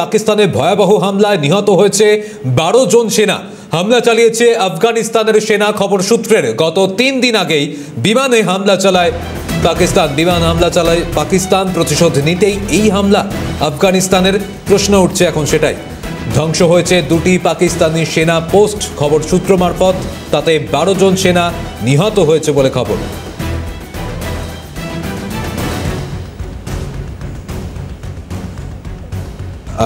পাকিস্তানে ভয়াবহ হামলায় নিহত হয়েছে 12 জন সেনা। হামলা চালিয়েছে আফগানিস্তানের সেনা। খবর সূত্রের গত 3 দিন আগেই বিমানে হামলা চালায় পাকিস্তান। বিমান হামলা চালায় পাকিস্তান, প্রতিশোধ নিতেই এই হামলা আফগানিস্তানের। প্রশ্ন উঠছে এখন সেটাই। ধ্বংস হয়েছে 2টি পাকিস্তানি সেনা পোস্ট খবর সূত্র মারফত। তাতে 12 জন সেনা নিহত হয়েছে বলে খবর।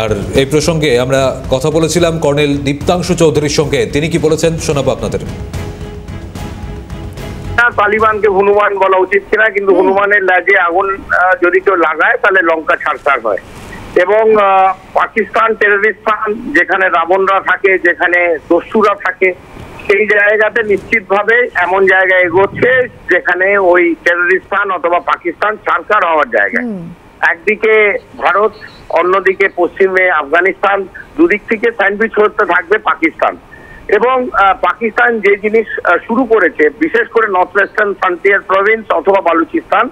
আর এই প্রসঙ্গে আমরা কথা বলেছিলাম কর্নেল দীপ্তাংশু চৌধুরীর সঙ্গে। তিনি কি বলেছেন শোনাবো আপনাদের। তালিবানকে হনুমান বলা উচিত কিনা, কিন্তু হনুমানের লেজে আগুন যদি কেউ লাগায় তাহলে লঙ্কা ছাড়ছাড় হয়। এবং পাকিস্তান টেররিস্তান, যেখানে রাবণরা থাকে, যেখানে দস্যুরা থাকে, সেই জায়গাতে নিশ্চিতভাবে এমন জায়গায় এগোচ্ছে যেখানে ওই টেররিস্তান অথবা পাকিস্তান ছাড়ছাড় হওয়ার জায়গা। একদিকে ভারত, অন্যদিকে পশ্চিমে আফগানিস্তান, দুদিক থেকে স্যান্ডউইচ হতে থাকবে পাকিস্তান। এবং পাকিস্তান যে জিনিস শুরু করেছে, বিশেষ করে নর্থ ওয়েস্টার্ন ফ্রন্টিয়ার প্রভিন্স অথবা বালুচিস্তান,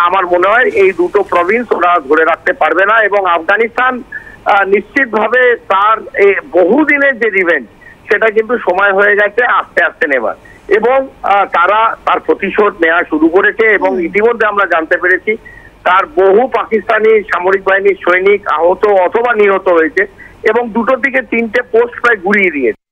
আমার মনে হয় এই দুটো প্রভিন্স ওরা ধরে রাখতে পারবে না। এবং আফগানিস্তান নিশ্চিতভাবে তার বহুদিনের যে রিভেঞ্জ, সেটা কিন্তু সময় হয়ে গেছে আস্তে আস্তে নেবার। এবং তারা তার প্রতিশোধ নেওয়া শুরু করেছে। এবং ইতিমধ্যে আমরা জানতে পেরেছি তার বহু পাকিস্তানি সামরিক বাহিনীর সৈনিক আহত অথবা নিহত হয়েছে। এবং 2 থেকে 3টে পোস্ট প্রায় গুড়িয়ে দিয়েছে।